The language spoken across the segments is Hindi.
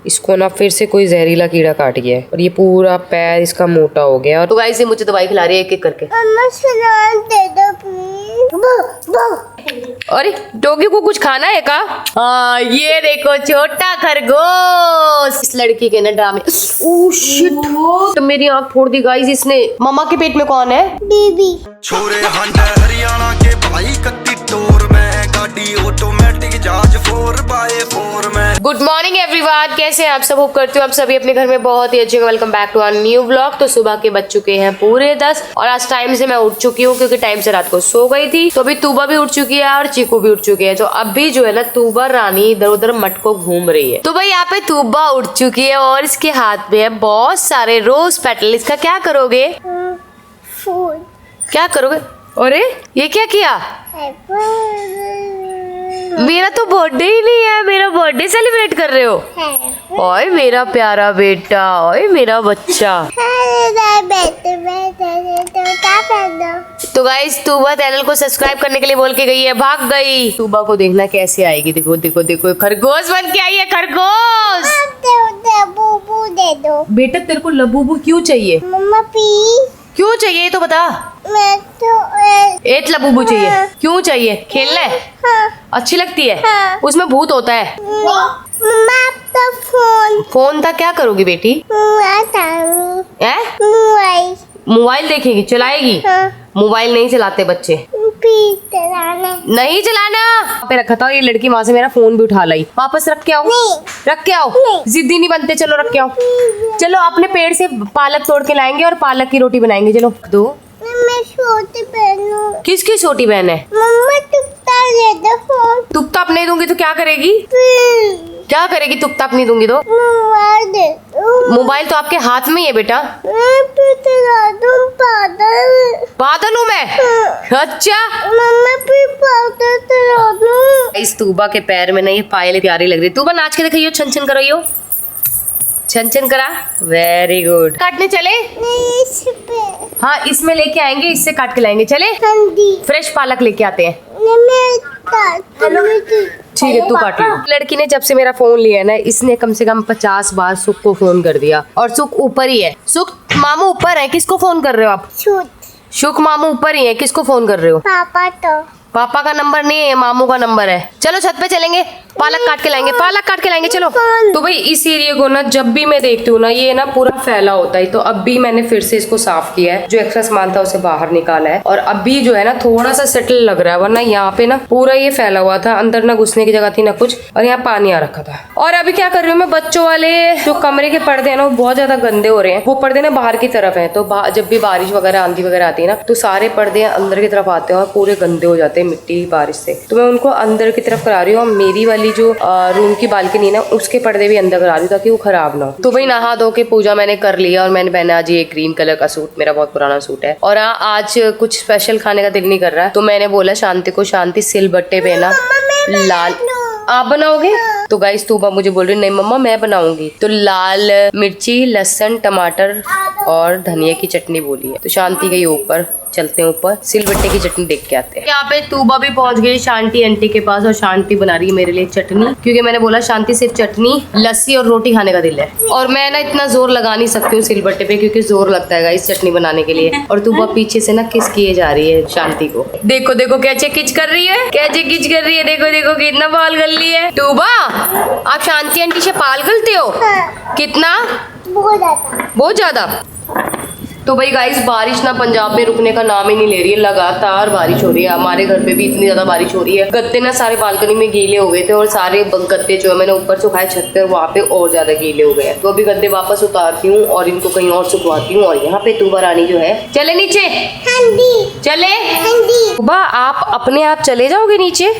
इसको ना फिर से कोई जहरीला कीड़ा काट गया है और ये पूरा पैर इसका मोटा हो गया। और तो गाइस ये मुझे दवाई खिला रही है एक एक करके। अरे डॉगी को कुछ खाना है का? हाँ ये देखो छोटा खरगोश। इस लड़की के ना ड्रामे। ओह शिट, तो मेरी आँख फोड़ दी गाइस इसने। मामा के पेट में कौन है? बेबी। छोरे हरियाणा के भाई कत्ती टोर में गाड़ी ऑटोमेटिक जहाज 4x4 में। गुड मॉर्निंग एवरीवन, कैसे हैं आप सब? होप करती हूँ आप सभी अपने घर में बहुत ही अच्छे। Welcome back to our new vlog. तो सुबह के बज चुके हैं पूरे 10 और आज टाइम से मैं उठ चुकी हूँ क्योंकि टाइम से रात को सो गई थी। तो अभी तूबा भी उठ चुकी है और चीकू भी उठ चुके हैं। तो अभी जो है ना तूबा रानी इधर उधर मटको घूम रही है। तो भाई यहाँ पे तूबा उठ चुकी है और इसके हाथ में है बहुत सारे रोज पेटल। इसका क्या करोगे? फूल। क्या करोगे? अरे ये क्या किया? मेरा तो बर्थडे ही नहीं है, मेरा बर्थडे सेलिब्रेट कर रहे हो? ओए मेरा प्यारा बेटा, ओए मेरा बच्चा। तो गाइस तूबा चैनल को सब्सक्राइब करने के लिए बोल के गई है, भाग गई। तूबा को देखना कैसे आएगी। देखो देखो देखो, खरगोश बन के आई है। खरगोश लबूबू दे दो। बेटा तेरे को लबूबू क्यों चाहिए? मम्मा पी। क्यों चाहिए ये तो बता। मैं तो एक लबूबू चाहिए। क्यों चाहिए? खेलना है? हाँ। अच्छी लगती है? हाँ। उसमें भूत होता है। मम्मा तो फोन। फोन था क्या करोगी बेटी? मोबाइल। मोबाइल देखेगी, चलाएगी? हाँ। मोबाइल नहीं चलाते बच्चे। नहीं चलाना। पे रखा था ये लड़की वहाँ से मेरा फोन भी उठा लाई। वापस रख के आओ। नहीं। रख के आओ। जिद्दी नहीं बनते, चलो रख के आओ। चलो अपने पेड़ से पालक तोड़ के लाएंगे और पालक की रोटी बनाएंगे। चलो दो। मैं छोटी बहन हूँ। किसकी छोटी बहन है? मम्मा टुकता दे दो फोन। तुकता अपने दूंगी तो क्या करेगी? क्या करेगी तुकता अपनी दूंगी तो? मोबाइल दे दो। मोबाइल तो आपके हाथ में ही है बेटा। मैं भी चला दूँ बादल। बादल हूँ मैं? अच्छा मम्मा भी बादल चला दूँ। इस तूबा के पैर में ना ये पायल प्यारी लग रही। तूबा नाच के दिखाइयो, छन छन कराइयो। छन छन करा। Very good. काटने चले? नहीं इस पे। हाँ इसमें लेके आएंगे, इससे काट के लाएंगे। चले? ठंडी। फ्रेश पालक लेके आते हैं। ठीक है तू काट लो। लड़की ने जब से मेरा फोन लिया ना इसने कम से कम 50 बार सुख को फोन कर दिया और सुख ऊपर ही है। सुख मामू ऊपर है, किसको फोन कर रहे हो आप? सुख मामू ऊपर ही है, किसको फोन कर रहे हो? पापा तो। पापा का नंबर नहीं है, मामू का नंबर है। चलो छत पे चलेंगे, पालक काट के लाएंगे, पालक काट के लाएंगे। चलो। तो भाई इस एरिया को ना जब भी मैं देखती हूँ ना ये ना पूरा फैला होता है। तो अब भी मैंने फिर से इसको साफ किया है, जो एक्स्ट्रा सामान था उसे बाहर निकाला है और अभी जो है ना थोड़ा सा सेटल लग रहा है, वरना यहाँ पे ना पूरा ये फैला हुआ था। अंदर ना घुसने की जगह थी ना कुछ, और यहाँ पानी आ रखा था। और अभी क्या कर रही हूँ मैं, बच्चों वाले जो कमरे के पर्दे है ना वो बहुत ज्यादा गंदे हो रहे हैं। वो पर्दे ना बाहर की तरफ है, तो जब भी बारिश वगैरह आंधी वगैरह आती है ना तो सारे पर्दे अंदर की तरफ आते हैं और पूरे गंदे हो जाते हैं मिट्टी बारिश से। तो मैं उनको अंदर की तरफ करा रही हूँ। मेरी वाली जो रूम की बालकनी ना उसके पर्दे भी अंदर करा रही हूँ ताकि वो खराब ना हो। तो भाई नहा धो के पूजा मैंने कर लिया और मैंने पहना आज ये ग्रीन कलर का सूट, मेरा बहुत पुराना सूट है। और आज कुछ स्पेशल खाने का दिल नहीं कर रहा है तो मैंने बोला शांति को, शांति सिलबट्टे पे ना लाल। आप बनाओगे? तो गाइस तूबा मुझे बोल रही नहीं मम्मा मैं बनाऊंगी। तो लाल मिर्ची, लहसुन, टमाटर और धनिया की चटनी बोली है। तो शांति गई ऊपर, चलते हैं ऊपर सिलबट्टे की चटनी देख के आते हैं। यहाँ पे तूबा भी पहुंच गई शांति आंटी के पास और शांति बना रही है मेरे लिए चटनी, क्योंकि मैंने बोला शांति सिर्फ चटनी, लस्सी और रोटी खाने का दिल है। और मैं ना इतना जोर लगा नहीं सकती हूँ सिलबट्टे पे क्योंकि जोर लगता है इस चटनी बनाने के लिए। और तूबा पीछे से ना किस किए जा रही है शांति को। देखो देखो कैसे किच कर रही है, कैसे किच कर रही है। देखो देखो कितना बाल गली है। तूबा आप शांति आंटी से पाल गलते हो? कितना? बहुत ज्यादा। तो भाई गाइस बारिश ना पंजाब में रुकने का नाम ही नहीं ले रही है, लगातार बारिश हो रही है। हमारे घर पे भी इतनी ज्यादा बारिश हो रही है। गत्ते ना सारे बालकनी में गीले हो गए थे और सारे गत्ते जो है मैंने ऊपर सुखाए छत पे और वहाँ पे और ज्यादा गीले हो गए हैं। तो अभी गद्दे वापस उतारती हूँ और इनको कहीं और सुखवाती हूँ। और यहाँ पे तूबा रानी जो है चले नीचे। चले तूबा आप अपने आप चले जाओगे नीचे?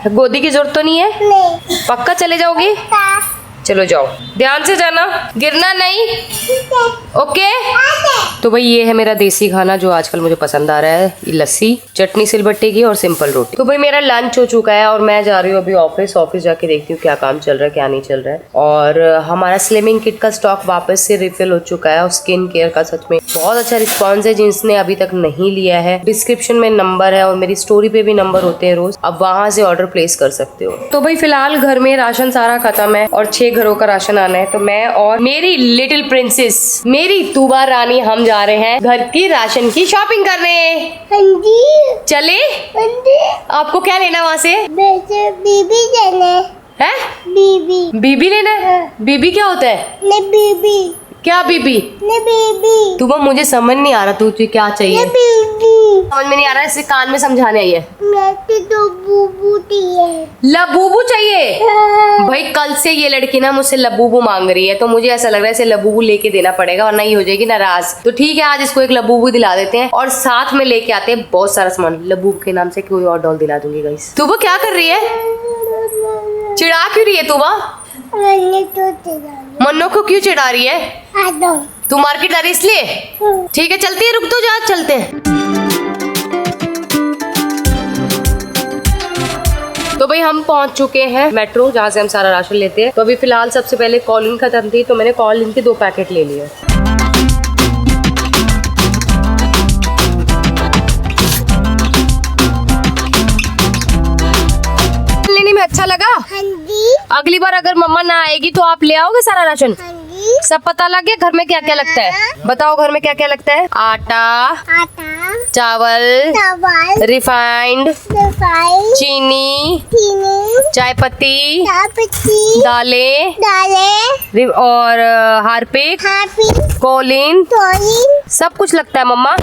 गोदी की जरूरत तो नहीं है? पक्का चले जाओगे? चलो जाओ, ध्यान से जाना, गिरना नहीं। ओके। तो भाई ये है मेरा देसी खाना जो आजकल मुझे पसंद आ रहा है, लस्सी, चटनी सिलबट्टे की और सिंपल रोटी। तो भाई मेरा लंच हो चुका है और मैं जा रही हूँ अभी ऑफिस जाके देखती हूँ क्या काम चल रहा है क्या नहीं चल रहा है। और हमारा स्लिमिंग किट का स्टॉक वापस से रिफिल हो चुका है और स्किन केयर का सच में बहुत अच्छा रिस्पॉन्स है। जिसने अभी तक नहीं लिया है डिस्क्रिप्शन में नंबर है और मेरी स्टोरी पे भी नंबर होते हैं रोज, अब वहां से ऑर्डर प्लेस कर सकते हो। तो भाई फिलहाल घर में राशन सारा खत्म है और 6 घरों का राशन आना है, तो मैं और मेरी लिटिल प्रिंसेस मेरी तूबा रानी हम जा रहे हैं घर की राशन की शॉपिंग करने। हाँ जी। चले? हाँ जी। आपको क्या लेना वहाँ से? वैसे बीबी लेने। है? बीबी। बीबी लेना है? बीबी क्या होता है? ने बीबी। क्या बीबी? ने बीबी। तूबा मुझे समझ नहीं आ रहा तुझे क्या ने चाहिए, बीबी। समझ में नहीं आ रहा है, इसे कान में समझाने आई है। मैं तो बूबू चाहिए। लबूबू चाहिए? हाँ। भाई कल से ये लड़की ना मुझसे लबूबू मांग रही है, तो मुझे ऐसा लग रहा है इसे लबूबू लेके देना पड़ेगा वरना ही हो जाएगी नाराज। तो ठीक है, आज इसको एक लबूबू दिला देते हैं और साथ में लेके आते हैं बहुत सारा सामान। लबूबू के नाम से कोई और डॉल दिला दूंगी गाइस। तूबा क्या कर रही है? चिढ़ा क्यों रही है तूबा? मैंने तो चिढ़ा। मन्नो को क्यों चिढ़ा रही है? आदो। तू मार्केट जा रही इसलिए? ठीक है चलती है, रुक तो जा, चलते हैं। तो भाई हम पहुंच चुके हैं मेट्रो, जहाँ से हम सारा राशन लेते हैं। तो अभी फिलहाल सबसे पहले कॉलिन खत्म थी, तो मैंने कॉलिन के 2 पैकेट ले लिए। लेने में अच्छा लगा? हाँ जी। अगली बार अगर मम्मा ना आएगी तो आप ले आओगे सारा राशन? हाँ जी। सब पता लग गया घर में क्या क्या लगता है? बताओ घर में क्या क्या लगता है? आटा, आटा, चावल, चावल, रिफाइंड, रिफाइंड, चीनी, चीनी, चाय पत्ती, चापत्ती, दालें दालें, और हार्पिक, हापी, कोलिन, तोलिन, सब कुछ लगता है मम्मा।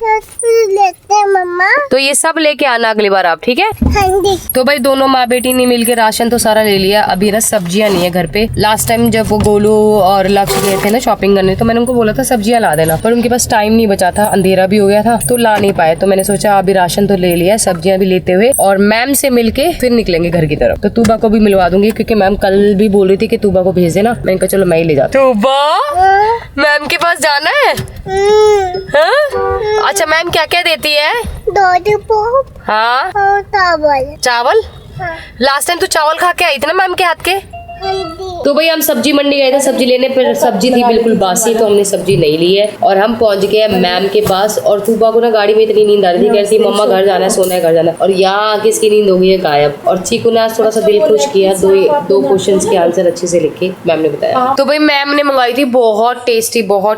लेते हैं मम्मा। तो ये सब लेके आना अगली बार आप, ठीक है? हाँ जी। तो भाई दोनों माँ बेटी ने मिलके राशन तो सारा ले लिया। अभी ना सब्जियां नहीं है घर पे। लास्ट टाइम जब वो गोलू और लक्ष्य गए थे ना शॉपिंग करने, तो मैंने उनको बोला था सब्जियां ला देना, पर उनके पास टाइम नहीं बचा था, अंधेरा भी हो गया था तो ला नहीं पाए। तो मैंने सोचा अभी राशन तो ले लिया, सब्जियां भी लेते हुए और मैम से मिलके फिर निकलेंगे घर की तरफ। तो तूबा को भी मिलवा दूंगी क्योंकि मैम कल भी बोल रही थी कि तूबा को भेज देना। मैंने कहा चलो मैं ही ले जाती हूँ। तूबा मैम के पास जाना है? हाँ? अच्छा मैम क्या क्या देती है? दूध, पोप हाँ और चावल। चावल। हाँ। लास्ट टाइम तू चावल खा के आई थी ना मैम के हाथ के। हाँ जी। तो भाई हम सब्जी मंडी गए थे सब्जी लेने, पर सब्जी थी बिल्कुल बासी, तो हमने सब्जी नहीं ली है और हम पहुंच गए मैम के पास। और तूबा को ना गाड़ी में इतनी नींद आ रही थी, कह रही थी मम्मा घर जाना है, सोना है, घर जाना है। और यहाँ आके इसकी नींद हो गई है गायब। और चीकू ने आज थोड़ा सा दिल खुश किया, दो क्वेश्चंस के आंसर अच्छे से लिखे मैम ने बताया। तो भाई मैम ने मंगाई थी बहुत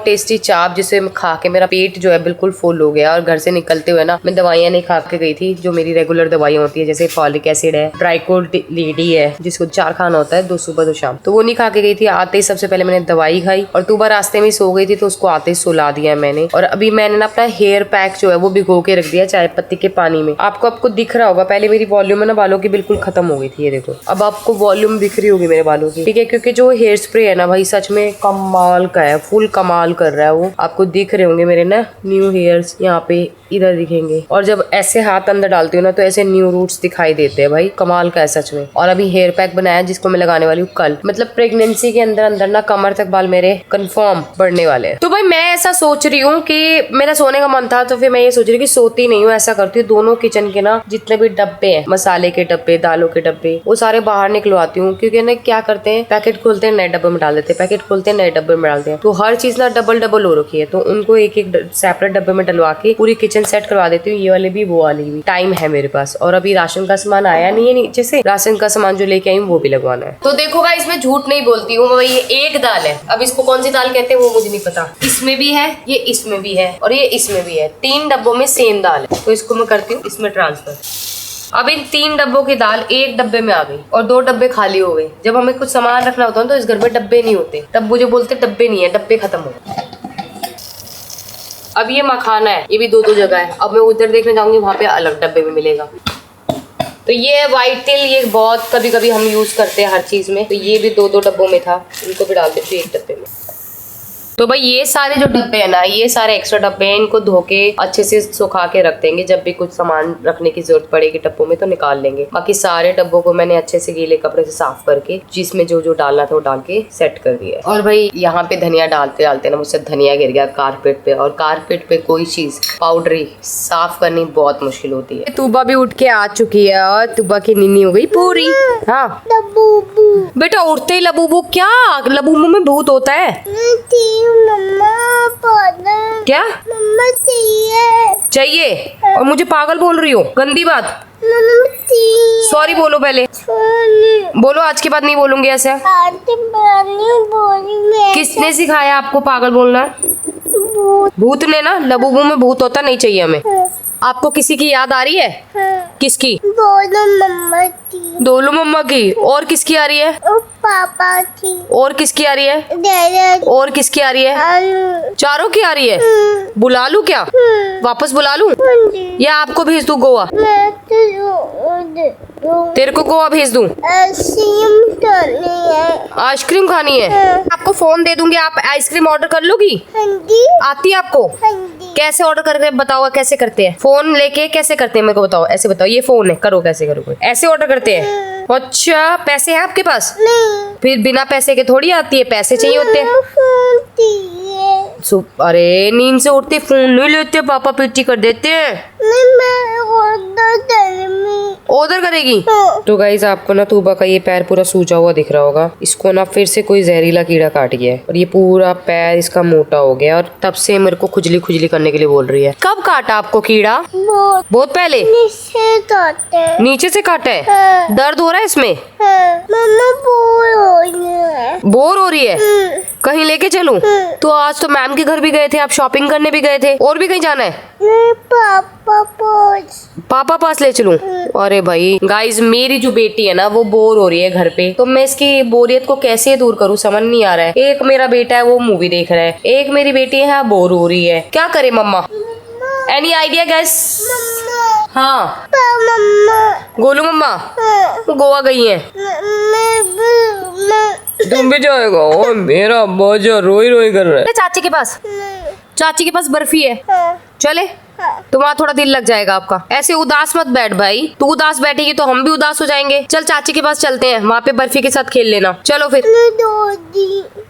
टेस्टी चाप, जिसे खा के मेरा पेट जो है बिल्कुल फुल हो गया। और घर से निकलते हुए ना मैं दवाइयाँ नहीं खा के गई थी, जो मेरी रेगुलर दवाइयाँ होती है, जैसे फॉलिक एसिड है, ट्राइकोड लेडी है, जिसको 4 खाना होता है, 2 सुबह 2 शाम, तो वो नहीं खा के गई थी। आते ही सबसे पहले मैंने दवाई खाई और तूबा रास्ते में सो गई थी, तो उसको आते ही सुला दिया मैंने। और अभी मैंने ना अपना हेयर पैक जो है वो भिगो के रख दिया चाय पत्ती के पानी में। आपको दिख रहा होगा, पहले मेरी वॉल्यूम है ना बालों की बिल्कुल खत्म हो गई थी, ये देखो अब आपको वॉल्यूम दिख रही होगी मेरे बालों की, ठीक है? क्योंकि जो हेयर स्प्रे है ना भाई सच में कमाल का है, फुल कमाल कर रहा है वो। आपको दिख रहे होंगे मेरे ना न्यू हेयर्स, यहाँ पे इधर दिखेंगे। और जब ऐसे हाथ अंदर डालती हूँ ना तो ऐसे न्यू रूट्स दिखाई देते हैं भाई, कमाल का है सच में। और अभी हेयर पैक बनाया जिसको मैं लगाने वाली हूँ कल। मतलब प्रेगनेंसी के अंदर ना कमर तक बाल मेरे कंफर्म बढ़ने वाले हैं। तो भाई मैं ऐसा सोच रही हूँ कि मेरा सोने का मन था, तो फिर मैं ये सोच रही हूँ कि सोती नहीं हूँ, ऐसा करती हूँ दोनों किचन के ना जितने भी डब्बे हैं, मसाले के डब्बे, दालों के डब्बे, वो सारे बाहर निकलवाती हूँ। क्योंकि ना क्या करते हैं, पैकेट खोलते हैं नए डब्बे में डाल देते हैं, पैकेट खोलते हैं नए डब्बे में डालते हैं, तो हर चीज ना डबल हो रखी है। तो उनको एक सेपरेट डब्बे में डलवा के पूरी किचन सेट करवा देती हूँ, ये वाले भी वो वाली भी। टाइम है मेरे पास। और अभी राशन का सामान आया नहीं है नीचे से, राशन का सामान जो लेके आई हूँ वो भी लगवाना है। तो देखो भाई इसमें झूठ नहीं बोलती हूँ, भाई ये एक दाल है, अब इसको कौन सी दाल कहते हैं वो मुझे नहीं पता। इसमें भी है, ये इसमें भी है और ये इसमें भी है, 3 डब्बों में सेम दाल है। तो इसको मैं करती हूँ इसमें ट्रांसफर। अब इन 3 डब्बों की दाल एक डब्बे में आ गई और 2 डब्बे खाली हो गए। जब हमें कुछ सामान रखना होता है तो इस घर में डब्बे नहीं होते, तब मुझे बोलते डब्बे नहीं है, डब्बे खत्म हो गए। अब ये मखाना है, ये भी 2 जगह है। अब मैं उधर देखने जाऊंगी, वहां पे अलग डब्बे में मिलेगा। तो ये व्हाइट तिल, ये बहुत कभी कभी हम यूज करते हैं हर चीज में, तो ये भी 2 डब्बों में था, इनको भी डाल देती हूँ एक डब्बे में। तो भाई ये सारे जो डब्बे हैं ना, ये सारे एक्स्ट्रा डब्बे हैं, इनको धो के अच्छे से सुखा के रख देंगे। जब भी कुछ सामान रखने की जरूरत पड़ेगी डब्बों में तो निकाल लेंगे। बाकी सारे डब्बों को मैंने अच्छे से गीले कपड़े से साफ करके जिसमें जो जो डालना था वो डाल के सेट कर दिया। और भाई यहाँ पे धनिया डालते डालते ना मुझसे धनिया गिर गया कारपेट पे, और कारपेट पे कोई चीज पाउडरी साफ करनी बहुत मुश्किल होती है। तूबा भी उठ के आ चुकी है और तूबा की नीनी हो गई पूरी। हाँ बेटा उठते ही लबूबू, क्या लबूबू में भूत होता है? मम्मा क्या मम्मा चाहिए? चाहिए? और मुझे पागल बोल रही हो, गंदी बात। सॉरी बोलो पहले, बोलो आज के बाद नहीं बोलूंगी ऐसे। किसने सिखाया आपको पागल बोलना? भूत ने ना, लबूबू में भूत होता नहीं चाहिए हमें। आपको किसी की याद आ रही है? किसकी? दोलू मम्मा की। और किसकी आ रही है? पापा की। और किसकी आ रही है? दादा। और किसकी आ रही है? चारों की आ रही है। बुला लूं क्या? वापस बुला लूं या आपको भेज दूं गोवा? तेरे को गोवा भेज दूं? आइसक्रीम खानी है? आपको फोन दे दूंगी, आप आइसक्रीम ऑर्डर कर लोगी? आती है आपको? कैसे ऑर्डर करके बताओ, कैसे करते हैं? फोन लेके कैसे करते हैं मेरे को बताओ, ऐसे बताओ। ये फोन है, करो कैसे करो, ऐसे ऑर्डर करते हैं? अच्छा, पैसे हैं आपके पास? फिर बिना पैसे के थोड़ी आती है, पैसे चाहिए होते हैं। अरे नींद से उठते फोन नहीं लेते, पापा पिट्टी कर देते हैं। ऑर्डर करेगी? तो गाइस आपको ना तूबा का ये पैर पूरा सूजा हुआ दिख रहा होगा। इसको ना फिर से कोई जहरीला कीड़ा काट गया है और ये पूरा पैर इसका मोटा हो गया और तब से मेरे को खुजली खुजली करने के लिए बोल रही है। कब काटा आपको कीड़ा? बहुत पहले। नीचे से काटा है? दर्द हो रहा है इसमें? मम्मा बोर हो रही है? कहीं लेके चलूं? तो आज तो मैम के घर भी गए थे, आप शॉपिंग करने भी गए थे, और भी कहीं जाना है? पापा पास ले चलूं? अरे भाई गाइज, मेरी जो बेटी है ना वो बोर हो रही है घर पे, तो मैं इसकी बोरियत को कैसे दूर करूं समझ नहीं आ रहा है। एक मेरा बेटा है वो मूवी देख रहा है, एक मेरी बेटी है बोर हो रही है, क्या करे मम्मा? Any idea guys? हाँ गोलू मम्मा गोवा गई है। तुम भी जाएगा? ओ मेरा बाजा रोई रोई कर रहा है। चाची के पास, चाची के पास बर्फी है, चले? तो वहाँ थोड़ा दिल लग जाएगा आपका। ऐसे उदास मत बैठ भाई, तू उदास बैठेगी तो हम भी उदास हो जाएंगे। चल चाची के पास चलते हैं, वहाँ पे बर्फी के साथ खेल लेना। चलो फिर।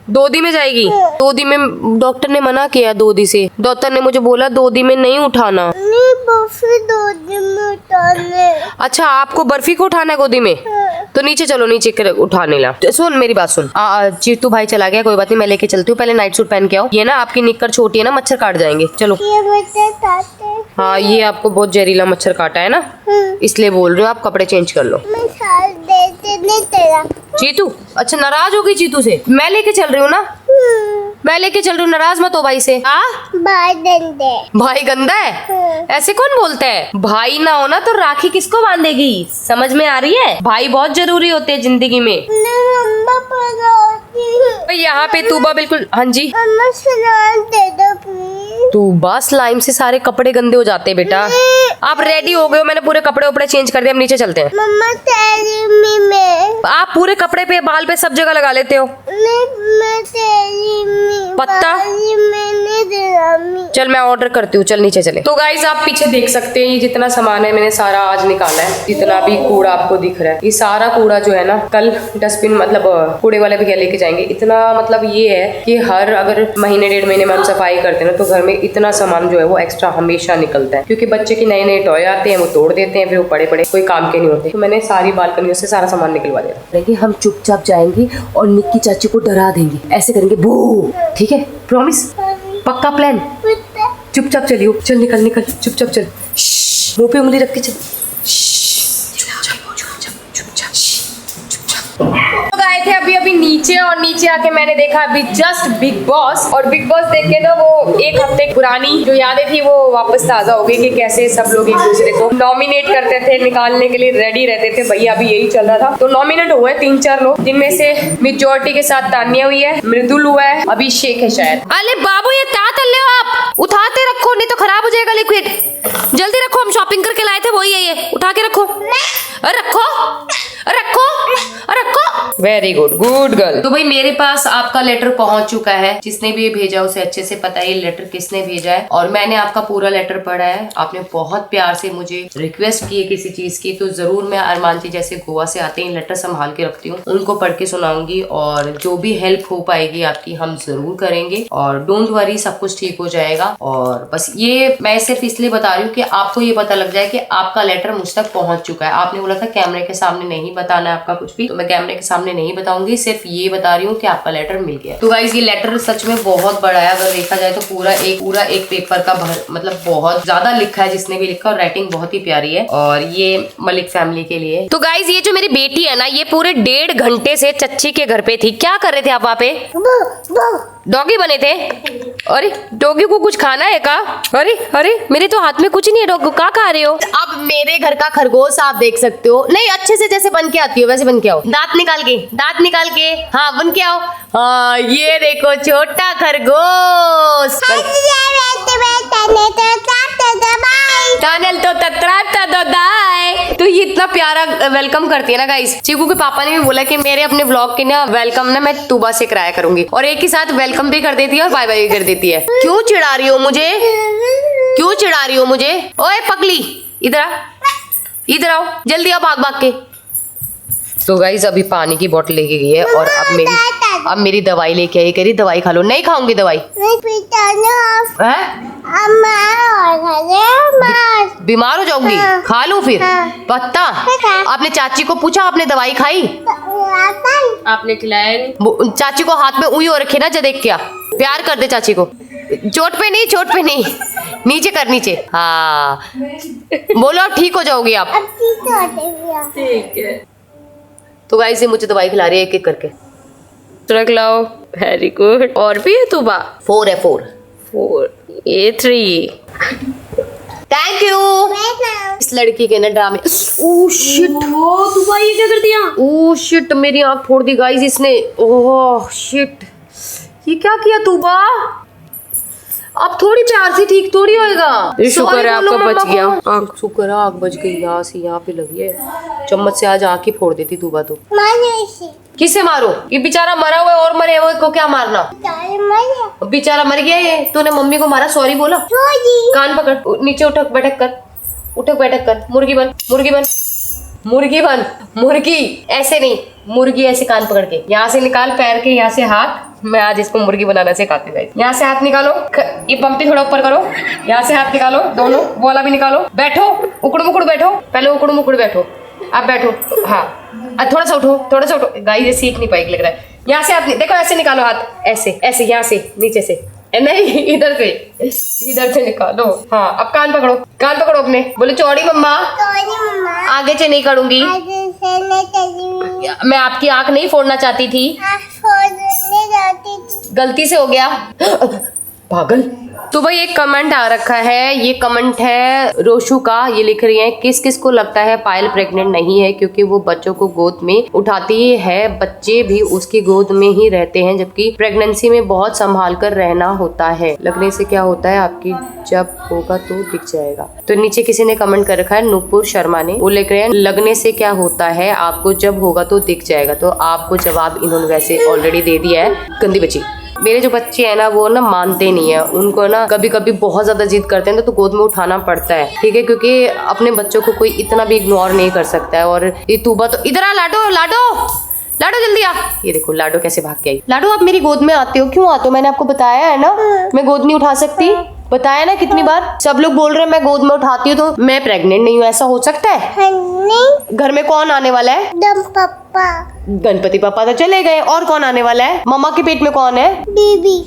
दोदी में जाएगी? दोदी में डॉक्टर ने मना किया, दोदी से। डॉक्टर ने मुझे बोला दोदी में नहीं उठाना। बर्फी दोदी में उठाने। अच्छा आपको बर्फी को उठाना है गोदी में? तो नीचे चलो, नीचे उठाने ला। सुन मेरी बात सुन, चीतू भाई चला गया, कोई बात नहीं, मैं लेके चलती हूँ। पहले नाइट सूट पहन के आओ। ये ना आपकी निक्कर छोटी है ना, मच्छर काट जाएंगे। चलो। हाँ ये आपको बहुत जहरीला मच्छर काटा है ना, इसलिए बोल रही हूँ आप कपड़े चेंज कर लो। चीतू अच्छा नाराज हो गई चीतू से? मैं लेके चल रही हूँ ना, मैं लेके चल रही हूँ, नाराज मत हो भाई से। भाई गंदा है? ऐसे कौन बोलता है? भाई ना हो ना तो राखी किसको बांधेगी? समझ में आ रही है? भाई बहुत जरूरी होते हैं जिंदगी में। यहाँ पे तूबा बिल्कुल, हाँ जी तूबा स्लाइम से सारे कपड़े गंदे हो जाते हैं बेटा। आप रेडी हो गए हो? मैंने पूरे कपड़े उपड़े चेंज कर दिए, हम नीचे चलते हैं। मम्मा आप पूरे कपड़े पे, बाल पे, सब जगह लगा लेते हो। पत्ता चल मैं ऑर्डर करती हूँ, चल नीचे चले। तो गाइज आप पीछे देख सकते हैं ये जितना सामान है मैंने सारा आज निकाला है। जितना भी कूड़ा आपको दिख रहा है ये सारा कूड़ा जो है ना कल डस्टबिन मतलब कूड़े वाले भैया लेके जाएंगे। इतना मतलब ये है कि हर अगर महीने डेढ़ महीने में हम सफाई करते हैं ना तो घर में इतना सामान जो है वो एक्स्ट्रा हमेशा निकलता है, क्योंकि बच्चे के नए नए टॉय आते हैं वो तोड़ देते हैं, फिर वो पड़े पड़े कोई काम के नहीं होते। तो मैंने सारी बालकनियों से सारा सामान निकलवा दिया। लेकिन हम चुपचाप जाएंगे और निक्की चाची को डरा देंगे, ऐसे करेंगे बू, ठीक है? प्रॉमिस? पक्का प्लान? चुपचाप चलियो, चल निकल निकल, चुपचाप चल, मुंह पे उंगली रख के चल। तो गए थे अभी अभी नीचे, और नीचे आके मैंने देखा अभी जस्ट बिग बॉस, और बिग बॉस देख के ना वो एक हफ्ते पुरानी जो यादें थी वो वापस ताजा हो गई कि कैसे सब लोग एक दूसरे को नॉमिनेट करते थे, निकालने के लिए रेडी रहते थे। भैया अभी यही चल रहा था। तो नॉमिनेट हुए 3-4 लोग, जिनमें से मेजोरिटी के साथ तानिया हुई है, मृदुल हुआ है, अभिषेक है शायद। अरे बाबू ये क्या कर रहे हो आप? उठाते रखो नहीं तो खराब हो जाएगा लिक्विड। जल्दी रखो, हम शॉपिंग करके लाए थे वही है, ये उठा के रखो। रखो रखो रखो, वेरी गुड, गुड गर्ल। तो भाई मेरे पास आपका लेटर पहुंच चुका है। जिसने भी ये भेजा उसे अच्छे से पता है ये लेटर किसने भेजा है, और मैंने आपका पूरा लेटर पढ़ा है। आपने बहुत प्यार से मुझे रिक्वेस्ट की है किसी चीज की, तो जरूर मैं अरमान जी जैसे गोवा से आते हैं लेटर संभाल के रखती हूँ, उनको पढ़ के सुनाऊंगी, और जो भी हेल्प हो पाएगी आपकी हम जरूर करेंगे। और डोंट वरी, सब कुछ ठीक हो जाएगा। और बस ये मैं सिर्फ इसलिए बता रही हूँ कि आपको ये पता लग जाए कि आपका लेटर मुझ तक पहुंच चुका है। आपने बोला था कैमरे के सामने नहीं बताना है आपका कुछ भी, तो मैं कैमरे के सामने नहीं बताऊंगी, सिर्फ ये बता रही हूँ कि आपका लेटर मिल गया। तो गाइस ये लेटर सच में बहुत बड़ा है, अगर देखा जाए तो पूरा एक पेपर का मतलब बहुत ज्यादा लिखा है जिसने भी लिखा, और राइटिंग बहुत ही प्यारी है, और ये मलिक फैमिली के लिए। तो गाइस ये जो मेरी बेटी है ना, ये पूरे 1.5 घंटे से चच्ची के घर पे थी। क्या कर रहे थे आप वहाँ पे? डॉगी बने थे? अरे डॉगी को कुछ खाना है का? अरे अरे मेरे तो हाथ में कुछ नहीं है, डॉगी क्या खा रहे हो? अब मेरे घर का खरगोश आप देख सकते हो, नहीं अच्छे से जैसे बन के आती हो वैसे बन के आओ, दांत निकाल के हाँ बन के आओ। हाँ ये देखो छोटा खरगोश। टनल तो ततराता दाई। तो ये इतना प्यारा वेलकम करती है ना गाइस। चीकू के पापा ने भी बोला कि मेरे अपने व्लॉग के ना वेलकम ना मैं तूबा से कराया करूंगी, और एक ही साथ वेलकम भी कर देती है और बाय बाय भी कर देती है। क्यों चिढ़ा रही हो मुझे? क्यों चिढ़ा रही हो मुझे? ओए पगली इधर आओ जल्दी आओ भाग भाग के। तो गाइस अभी पानी की बोतल लेके गई है, और अब मेरी दवाई लेके आई, कह रही दवाई खा लो। नहीं खाऊंगी दवाई। बीमार हो जाऊंगी? खा लूं फिर? पत्ता आपने चाची को पूछा आपने दवाई खाई? आपने खिलाया नहीं? चाची को हाथ में उई हो रखे ना, देख क्या प्यार कर दे चाची को। चोट पे नहीं नीचे कर, नीचे। हाँ बोलो अब ठीक हो जाओगी आप। ठीक है। तो गाइस ये मुझे दवाई खिला रही है एक एक करके। रख लाओ। Very good. और भी है तूबा? 4 है 4। ये 3। Thank you. इस लड़की के ना ड्रामे। ओह शिट, तूबा ये क्या कर दिया? ओह शिट मेरी आंख फोड़ दी गाइस इसने। ओह शिट, ये क्या किया तूबा? अब थोड़ी प्यार से ठीक थोड़ी होएगा। शुक्र है आपका बच गया। शुक्र है आँख बच गई। यहाँ से यहाँ पे लगी है, चम्मच से आज आँख ही फोड़ देती तूबा तो। किसे मारो? ये बेचारा मरा हुआ है, और मरे हुए को क्या मारना? बेचारा मर गया ये, तूने मम्मी को मारा, सॉरी बोला? कान पकड़, नीचे उठक बैठक कर, मुर्गी ऐसे नहीं, मुर्गी ऐसे कान पकड़ के, यहाँ से निकाल पैर के, यहाँ से हाथ। मैं आज इसको मुर्गी बनाना सिखाती हूँ। यहाँ से हाथ निकालो, ये पंक्ति थोड़ा ऊपर करो, यहाँ से हाथ निकालो, दोनों वाला भी निकालो, बैठो, उकड़ मुकड़ बैठो, पहले उकड़ मुकड़ बैठो, अब बैठो। हाँ थोड़ा सा उठो। गाइस ये सीख नहीं पाएगी लग रहा है। यहाँ से हाथ देखो, ऐसे निकालो हाथ, ऐसे यहाँ से नीचे से नहीं, इधर से निकालो। हाँ अब कान पकड़ो अपने, बोले चौड़ी मम्मा आगे से नहीं करूंगी, मैं आपकी आंख नहीं फोड़ना चाहती थी, गलती से हो गया। पागल। तो भाई एक कमेंट आ रखा है, ये कमेंट है रोशु का। ये लिख रही है, किस किस को लगता है पायल प्रेग्नेंट नहीं है क्योंकि वो बच्चों को गोद में उठाती है, बच्चे भी उसकी गोद में ही रहते हैं, जबकि प्रेगनेंसी में बहुत संभाल कर रहना होता है। लगने से क्या होता है, आपकी जब होगा तो दिख जाएगा। तो नीचे किसी ने कमेंट कर रखा है, नूपुर शर्मा ने, वो लिख रहे हैं लगने से क्या होता है, आपको जब होगा तो दिख जाएगा। तो आपको जवाब इन्होंने वैसे ऑलरेडी दे दिया है, गंदी बच्ची। मेरे जो बच्चे हैं ना वो ना मानते नहीं है, उनको ना कभी कभी बहुत ज्यादा जिद करते हैं तो गोद में उठाना पड़ता है, ठीक है, क्योंकि अपने बच्चों को कोई इतना भी इग्नोर नहीं कर सकता है। और ये तूबा तो इधर आ, लाडो जल्दी आ। ये देखो लाडो कैसे भाग के आई। लाडो आप मेरी गोद में आते हो, क्यों आते हो? मैंने आपको बताया है ना मैं गोद नहीं उठा सकती, बताया ना कितनी बार। सब लोग बोल रहे हैं मैं गोद में उठाती हूँ तो मैं प्रेग्नेंट नहीं हूँ, ऐसा हो सकता है? घर में कौन आने वाला है? गणपति पापा तो चले गए, और कौन आने वाला है? मम्मा के पेट में कौन है? बेबी।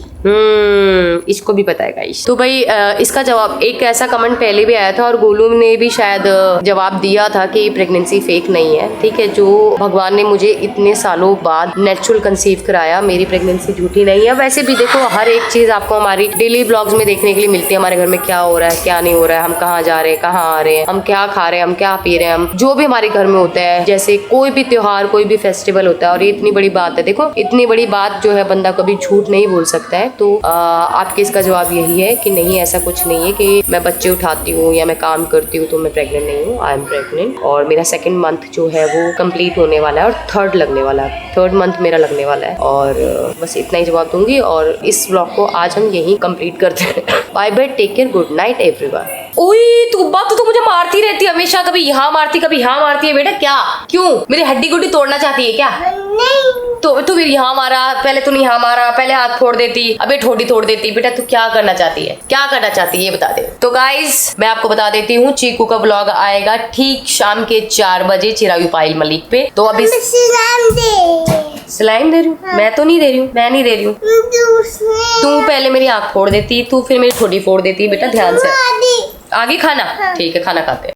इसको भी पता है गाइस। तो भाई इसका जवाब, एक ऐसा कमेंट पहले भी आया था और गोलू ने भी शायद जवाब दिया था कि प्रेगनेंसी फेक नहीं है, ठीक है। जो भगवान ने मुझे इतने सालों बाद नेचुरल कंसीव कराया, मेरी प्रेगनेंसी झूठी नहीं है। वैसे भी देखो हर एक चीज आपको हमारी डेली ब्लॉग्स में देखने के लिए मिलती है, हमारे घर में क्या हो रहा है क्या नहीं हो रहा है, हम कहाँ जा रहे हैं कहाँ आ रहे हैं, हम क्या खा रहे हैं हम क्या पी रहे हैं, हम जो भी हमारे घर में होता है, जैसे कोई भी त्योहार कोई भी फेस्टिवल होता है। और ये इतनी बड़ी बात है, देखो इतनी बड़ी बात जो है बंदा कभी झूठ नहीं बोल सकता है। तो आपके इसका जवाब यही है कि नहीं, ऐसा कुछ नहीं है कि मैं बच्चे उठाती हूँ या मैं काम करती हूँ तो मैं प्रेग्नेंट नहीं हूँ। आई एम प्रेग्नेंट और मेरा 2nd मंथ जो है वो कंप्लीट होने वाला है और 3rd लगने वाला है, 3rd मंथ मेरा लगने वाला है। और बस इतना ही जवाब दूंगी और इस ब्लॉग को आज हम यहीं कंप्लीट करते हैं। Bye bye, take care, good night everyone. ओए तूबा तो मुझे मारती रहती है हमेशा, कभी यहाँ मारती कभी यहाँ मारती है। बेटा क्या, क्यों मेरी हड्डी गुड्डी तोड़ना चाहती है क्या? नहीं। तो तू फिर यहाँ मारा, पहले तूने यहाँ मारा, पहले हाथ फोड़ देती, अबे ठोडी तोड़ देती। बेटा तू क्या करना चाहती है, क्या करना चाहती है ये बता दे। तो गाइस मैं आपको बता देती हूँ, चीकू का व्लॉग आएगा ठीक शाम के 4 बजे चिरायू पायल मलिक पे। तो अभी स्लाइम दे रही हूँ मैं, तो नहीं दे रही हूँ, मैं नहीं दे रही हूँ। तू पहले मेरी आँख फोड़ देती, तू फिर मेरी ठोडी फोड़ देती। बेटा ध्यान से आगे खाना, ठीक है खाना खाते हैं।